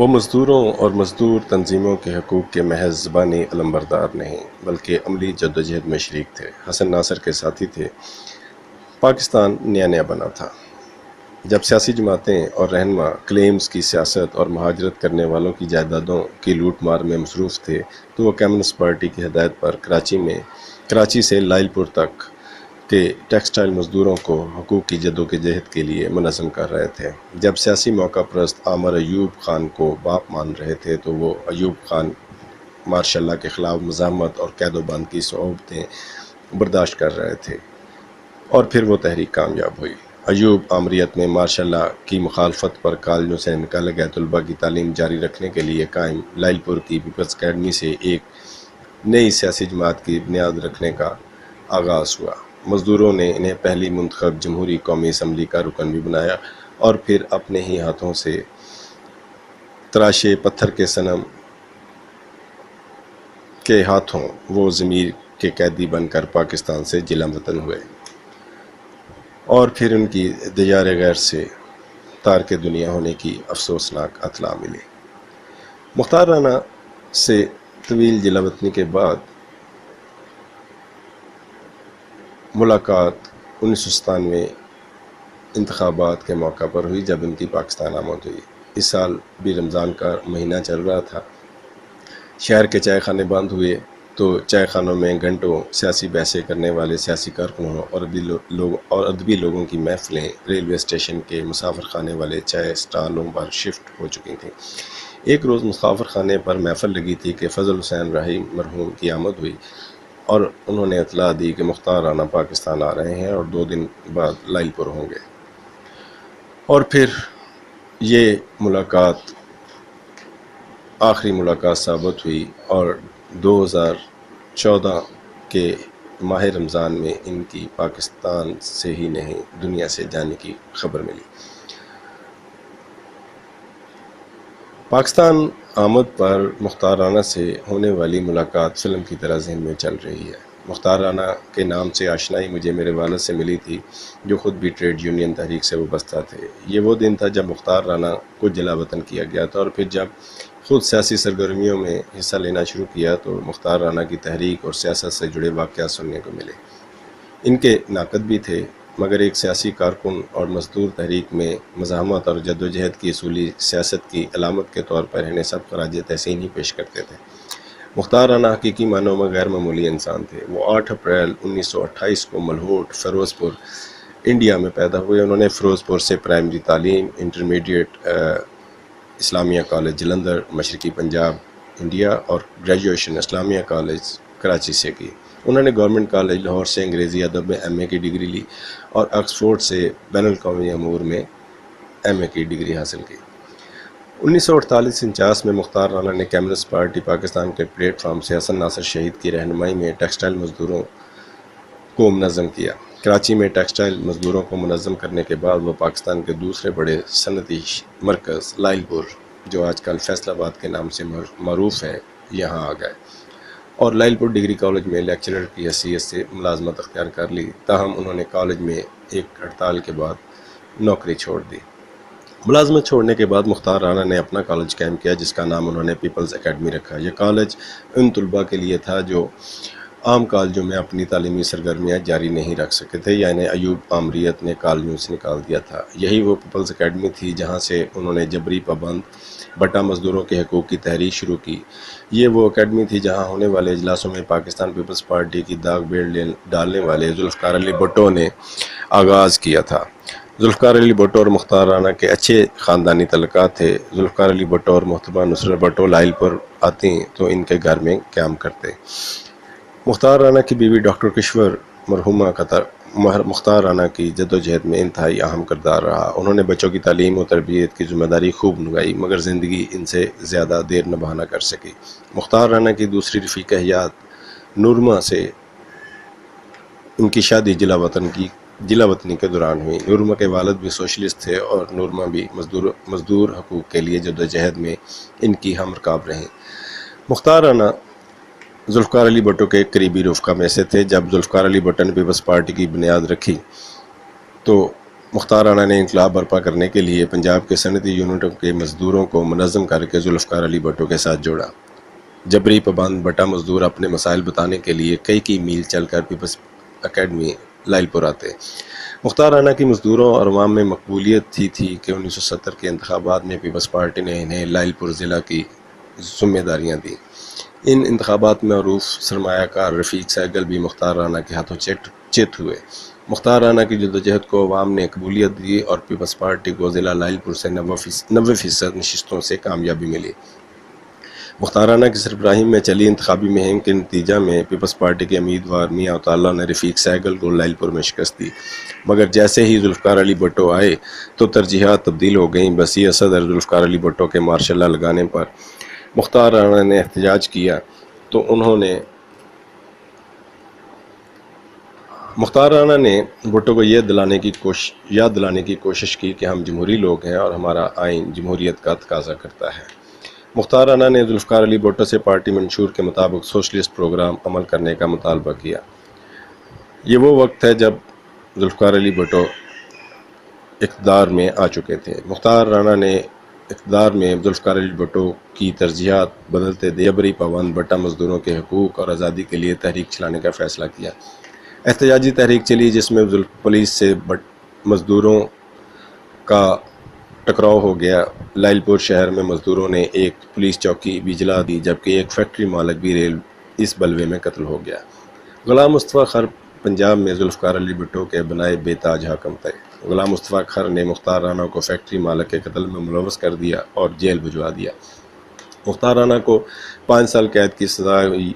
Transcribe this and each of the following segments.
وہ مزدوروں اور مزدور تنظیموں کے حقوق کے محض زبانی علمبردار نہیں بلکہ عملی جدوجہد میں شریک تھے۔ حسن ناصر کے ساتھی تھے۔ پاکستان نیا نیا بنا تھا۔ جب سیاسی جماعتیں اور رہنما کلیمز کی سیاست اور مہاجرت کرنے والوں کی جائیدادوں کی لوٹ مار میں مصروف تھے تو وہ کمیونسٹ پارٹی کی ہدایت پر کراچی سے لائل پور تک کے ٹیکسٹائل مزدوروں کو حقوق کی جدوجہد کے لیے منظم کر رہے تھے۔ جب سیاسی موقع پرست عامر ایوب خان کو باپ مان رہے تھے تو وہ ایوب خان مارشاء اللہ کے خلاف مزاحمت اور قید و بند کی صعوبتیں برداشت کر رہے تھے، اور پھر وہ تحریک کامیاب ہوئی۔ ایوب آمریت میں مارشاء اللہ کی مخالفت پر کالجوں سے نکالے گئے طلباء کی تعلیم جاری رکھنے کے لیے قائم لائل پور کی پیپلز اکیڈمی سے ایک نئی سیاسی جماعت کی بنیاد رکھنے کا آغاز ہوا۔ مزدوروں نے انہیں پہلی منتخب جمہوری قومی اسمبلی کا رکن بھی بنایا اور پھر اپنے ہی ہاتھوں سے تراشے پتھر کے صنم کے ہاتھوں وہ ضمیر کے قیدی بن کر پاکستان سے جلا وطن ہوئے، اور پھر ان کی دیار غیر سے تارک دنیا ہونے کی افسوسناک اطلاع ملی۔ مختار رانا سے طویل جلا وطنی کے بعد ملاقات 1997 انتخابات کے موقع پر ہوئی جب ان کی پاکستان آمد ہوئی۔ اس سال بھی رمضان کا مہینہ چل رہا تھا۔ شہر کے چائے خانے بند ہوئے تو چائے خانوں میں گھنٹوں سیاسی بحثیں کرنے والے سیاسی کارکنوں اور ادبی لوگوں کی محفلیں ریلوے اسٹیشن کے مسافر خانے والے چائے سٹالوں پر شفٹ ہو چکی تھیں۔ ایک روز مسافر خانے پر محفل لگی تھی کہ فضل حسین راہی مرحوم کی آمد ہوئی اور انہوں نے اطلاع دی کہ مختار رانا پاکستان آ رہے ہیں اور 2 دن بعد لائل پور ہوں گے، اور پھر یہ ملاقات آخری ملاقات ثابت ہوئی اور 2014 کے ماہ رمضان میں ان کی پاکستان سے ہی نہیں دنیا سے جانے کی خبر ملی۔ پاکستان آمد پر مختار رانا سے ہونے والی ملاقات فلم کی طرح ذہن میں چل رہی ہے۔ مختار رانا کے نام سے آشنائی مجھے میرے والد سے ملی تھی جو خود بھی ٹریڈ یونین تحریک سے وابستہ تھے۔ یہ وہ دن تھا جب مختار رانا کو جلا وطن کیا گیا تھا، اور پھر جب خود سیاسی سرگرمیوں میں حصہ لینا شروع کیا تو مختار رانا کی تحریک اور سیاست سے جڑے واقعات سننے کو ملے۔ ان کے ناقد بھی تھے، مگر ایک سیاسی کارکن اور مزدور تحریک میں مزاحمت اور جدوجہد کی اصولی سیاست کی علامت کے طور پر انہیں سب خراج تحسین ہی پیش کرتے تھے۔ مختار رانا حقیقی معنوں میں غیر معمولی انسان تھے۔ وہ 8 اپریل 1928 کو ملہوٹ فیروز پور انڈیا میں پیدا ہوئے۔ انہوں نے فیروز پور سے پرائمری تعلیم، انٹرمیڈیٹ اسلامیہ کالج جلندھر مشرقی پنجاب انڈیا اور گریجویشن اسلامیہ کالج کراچی سے کی۔ انہوں نے گورنمنٹ کالج لاہور سے انگریزی ادب میں ایم اے کی ڈگری لی اور آکسفورڈ سے بین الاقوامی امور میں ایم اے کی ڈگری حاصل کی۔ 1948-49 میں مختار رانا نے کمیونسٹ پارٹی پاکستان کے پلیٹ فارم سے حسن ناصر شہید کی رہنمائی میں ٹیکسٹائل مزدوروں کو منظم کیا۔ کراچی میں ٹیکسٹائل مزدوروں کو منظم کرنے کے بعد وہ پاکستان کے دوسرے بڑے صنعتی مرکز لائل پور، جو آج کل فیصل آباد کے نام سے معروف ہے، یہاں آ گئے اور لائل پور ڈگری کالج میں لیکچرر کی حیثیت سے ملازمت اختیار کر لی۔ تاہم انہوں نے کالج میں ایک ہڑتال کے بعد نوکری چھوڑ دی۔ ملازمت چھوڑنے کے بعد مختار رانا نے اپنا کالج قائم کیا جس کا نام انہوں نے پیپلز اکیڈمی رکھا۔ یہ کالج ان طلباء کے لیے تھا جو عام کالجوں میں اپنی تعلیمی سرگرمیاں جاری نہیں رکھ سکے تھے، یعنی ایوب آمریت نے کالجوں سے نکال دیا تھا۔ یہی وہ پیپلز اکیڈمی تھی جہاں سے انہوں نے جبری پابند بٹا مزدوروں کے حقوق کی تحریک شروع کی۔ یہ وہ اکیڈمی تھی جہاں ہونے والے اجلاسوں میں پاکستان پیپلز پارٹی کی داغ بیڑ ڈالنے والے ذوالفقار علی بھٹو نے آغاز کیا تھا۔ ذوالفقار علی بھٹو اور مختار رانا کے اچھے خاندانی تعلقات تھے۔ ذوالفقار علی بھٹو اور محترمہ نصرت بھٹو لائل پور آتی تو ان کے گھر میں قیام کرتے۔ مختار رانا کی بیوی ڈاکٹر کشور مرحومہ کا مختار رانا کی جدوجہد میں انتہائی اہم کردار رہا۔ انہوں نے بچوں کی تعلیم و تربیت کی ذمہ داری خوب نبھائی، مگر زندگی ان سے زیادہ دیر نبھا نہ کر سکی۔ مختار رانا کی دوسری رفیق حیات نورما سے ان کی شادی جلا وطنی کے دوران ہوئی۔ نورما کے والد بھی سوشلسٹ تھے اور نورما بھی مزدور حقوق کے لیے جدوجہد میں ان کی ہم رکاب رہیں۔ مختار رانا ذوالفقار علی بھٹو کے قریبی رفقا میں سے تھے۔ جب ذوالفقار علی بھٹو نے پیپلز پارٹی کی بنیاد رکھی تو مختار رانا نے انقلاب برپا کرنے کے لیے پنجاب کے صنعتی یونٹوں کے مزدوروں کو منظم کر کے ذوالفقار علی بھٹو کے ساتھ جوڑا۔ جبری پابند بٹا مزدور اپنے مسائل بتانے کے لیے کئی میل چل کر پیپلز اکیڈمی لائل پور آتے۔ مختار رانا کی مزدوروں اور عوام میں مقبولیت تھی کہ 1970 کے انتخابات میں پیپلز پارٹی نے انہیں لائل پور ضلع کی ذمہ داریاں دیں۔ ان انتخابات میں معروف سرمایہ کار رفیق سہگل بھی مختار رانا کے ہاتھوں چت ہوئے۔ مختار رانا کی جدوجہد کو عوام نے قبولیت دی اور پیپلز پارٹی کو ضلع لائل پور سے 90% نشستوں سے کامیابی ملی۔ مختار رانا کی سربراہی میں چلی انتخابی مہم کے نتیجہ میں پیپلز پارٹی کے امیدوار میاں عطا اللہ نے رفیق سہگل کو لائل پور میں شکست دی، مگر جیسے ہی ذوالفقار علی بھٹو آئے تو ترجیحات تبدیل ہو گئیں۔ وسیع صدر ذوالفقار علی بھٹو کے ماشاء اللہ لگانے پر مختار رانا نے احتجاج کیا تو مختار رانا نے بھٹو کو یاد دلانے کی کوشش کی کہ ہم جمہوری لوگ ہیں اور ہمارا آئین جمہوریت کا تقاضا کرتا ہے۔ مختار رانا نے ذوالفقار علی بھٹو سے پارٹی منشور کے مطابق سوشلسٹ پروگرام عمل کرنے کا مطالبہ کیا۔ یہ وہ وقت ہے جب ذوالفقار علی بھٹو اقتدار میں آ چکے تھے۔ مختار رانا نے اقتدار میں ذوالفقار علی بھٹو کی ترجیحات بدلتے جبری پابند بٹا مزدوروں کے حقوق اور آزادی کے لیے تحریک چلانے کا فیصلہ کیا۔ احتجاجی تحریک چلی جس میں پولیس سے مزدوروں کا ٹکراؤ ہو گیا۔ لائل پور شہر میں مزدوروں نے ایک پولیس چوکی بھی جلا دی، جبکہ ایک فیکٹری مالک بھی اس بلوے میں قتل ہو گیا۔ غلام مصطفیٰ خر پنجاب میں ذوالفقار علی بھٹو کے بنائے بے تاج حاکم تھے۔ غلام مصطفیٰ خر نے مختار رانا کو فیکٹری مالک کے قتل میں ملوث کر دیا اور جیل بھجوا دیا۔ مختار رانا کو 5 سال قید کی سزا ہوئی۔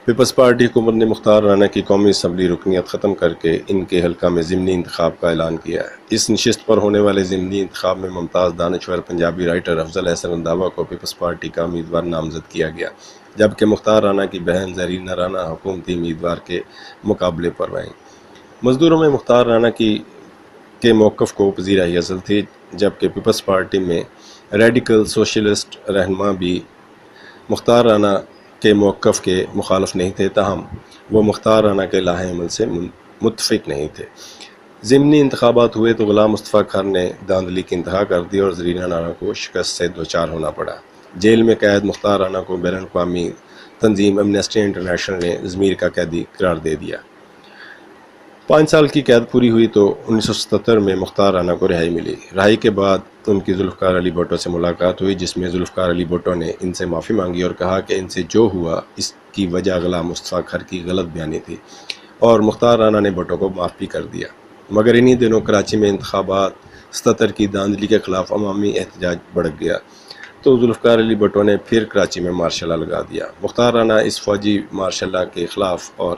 پیپلز پارٹی حکومت نے مختار رانا کی قومی اسمبلی رکنیت ختم کر کے ان کے حلقہ میں ضمنی انتخاب کا اعلان کیا ہے۔ اس نشست پر ہونے والے ضمنی انتخاب میں ممتاز دانشور پنجابی رائٹر افضل احسن رنداوا کو پیپلز پارٹی کا امیدوار نامزد کیا گیا، جبکہ مختار رانا کی بہن زرینہ رانا حکومتی امیدوار کے مقابلے پر رہیں۔ مزدوروں میں مختار رانا کے موقف کو پذیرائی حاصل تھی، جبکہ پیپلز پارٹی میں ریڈیکل سوشلسٹ رہنما بھی مختار رانا کے موقف کے مخالف نہیں تھے، تاہم وہ مختار رانا کے لاہے عمل سے متفق نہیں تھے۔ ضمنی انتخابات ہوئے تو غلام مصطفیٰ خر نے دھاندلی کی انتہا کر دی اور زرینہ رانا کو شکست سے دوچار ہونا پڑا۔ جیل میں قید مختار رانا کو بین الاقوامی تنظیم ایمنسٹی انٹرنیشنل نے ضمیر کا قیدی قرار دے دیا۔ 5 سال کی قید پوری ہوئی تو 1977 میں مختار رانا کو رہائی ملی۔ رہائی کے بعد ان کی ذوالفقار علی بھٹو سے ملاقات ہوئی، جس میں ذوالفقار علی بھٹو نے ان سے معافی مانگی اور کہا کہ ان سے جو ہوا اس کی وجہ غلام مصطفیٰ خر کی غلط بیانی تھی، اور مختار رانا نے بھٹو کو معاف بھی کر دیا۔ مگر انہی دنوں کراچی میں انتخابات 77 کی دھاندلی کے خلاف عوامی احتجاج بڑھ گیا تو ذوالفقار علی بھٹو نے پھر کراچی میں مارشل لا لگا دیا۔ مختار رانا اس فوجی مارشل لا کے خلاف اور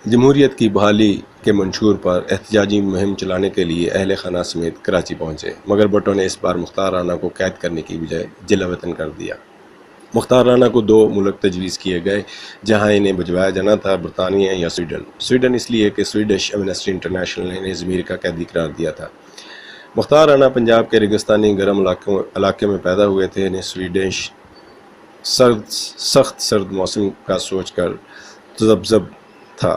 جمہوریت کی بحالی کے منشور پر احتجاجی مہم چلانے کے لیے اہل خانہ سمیت کراچی پہنچے، مگر بھٹو نے اس بار مختار رانا کو قید کرنے کی بجائے جلا وطن کر دیا۔ مختار رانا کو 2 ملک تجویز کیے گئے جہاں انہیں بھجوایا جانا تھا، برطانیہ یا سویڈن اس لیے کہ سویڈش ایمنسٹی انٹرنیشنل نے انہیں ضمیر کا قیدی قرار دیا تھا۔ مختار رانا پنجاب کے ریگستانی گرم علاقے میں پیدا ہوئے تھے۔ انہیں سویڈش سخت سرد موسم کا سوچ کر تذبذب تھا۔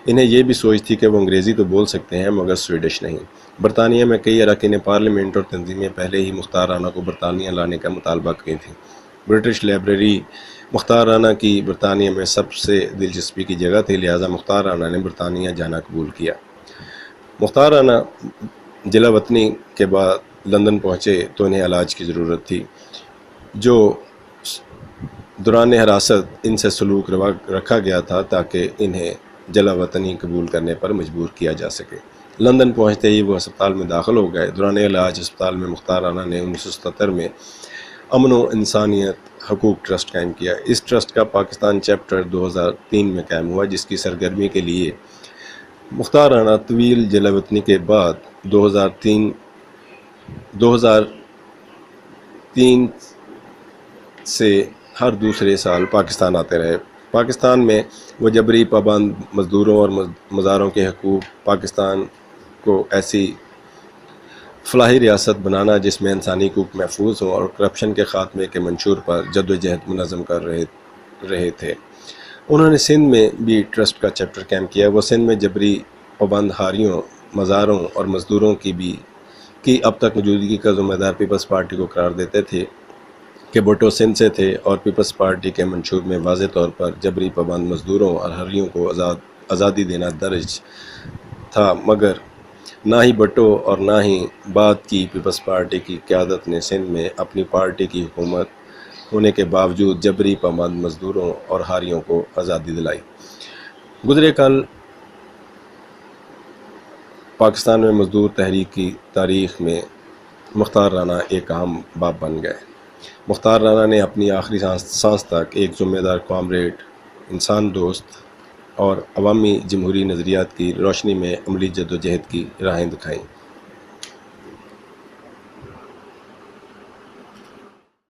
انہیں یہ بھی سوچ تھی کہ وہ انگریزی تو بول سکتے ہیں مگر سویڈش نہیں۔ برطانیہ میں کئی اراکین پارلیمنٹ اور تنظیمیں پہلے ہی مختار رانا کو برطانیہ لانے کا مطالبہ کی تھیں۔ برٹش لائبریری مختار رانا کی برطانیہ میں سب سے دلچسپی کی جگہ تھی، لہٰذا مختار رانا نے برطانیہ جانا قبول کیا۔ مختار رانا جلا وطنی کے بعد لندن پہنچے تو انہیں علاج کی ضرورت تھی، جو دوران حراست ان سے سلوک رکھا گیا تھا تاکہ انہیں جلا وطنی قبول کرنے پر مجبور کیا جا سکے۔ لندن پہنچتے ہی وہ ہسپتال میں داخل ہو گئے۔ دوران علاج ہسپتال میں مختار رانا نے 1977 میں امن و انسانیت حقوق ٹرسٹ قائم کیا۔ اس ٹرسٹ کا پاکستان چیپٹر 2003 میں قائم ہوا، جس کی سرگرمی کے لیے مختار رانا طویل جلا وطنی کے بعد 2003 سے ہر دوسرے سال پاکستان آتے رہے۔ پاکستان میں وہ جبری پابند مزدوروں اور مزاروں کے حقوق، پاکستان کو ایسی فلاحی ریاست بنانا جس میں انسانی حقوق محفوظ ہوں اور کرپشن کے خاتمے کے منشور پر جدوجہد منظم کر رہے تھے۔ انہوں نے سندھ میں بھی ٹرسٹ کا چیپٹر قائم کیا۔ وہ سندھ میں جبری پابند ہاریوں، مزاروں اور مزدوروں کی اب تک موجودگی کا ذمہ دار پیپلز پارٹی کو قرار دیتے تھے کہ بھٹو سندھ سے تھے اور پیپلز پارٹی کے منشور میں واضح طور پر جبری پابند مزدوروں اور حریوں کو آزادی دینا درج تھا، مگر نہ ہی بھٹو اور نہ ہی بعد کی پیپلز پارٹی کی قیادت نے سندھ میں اپنی پارٹی کی حکومت ہونے کے باوجود جبری پابند مزدوروں اور حاریوں کو آزادی دلائی۔ گزرے کل پاکستان میں مزدور تحریک کی تاریخ میں مختار رانا ایک اہم باب بن گئے۔ مختار رانا نے اپنی آخری سانس تک ایک ذمہ دار کامریڈ، انسان دوست اور عوامی جمہوری نظریات کی روشنی میں عملی جدوجہد کی راہیں دکھائیں۔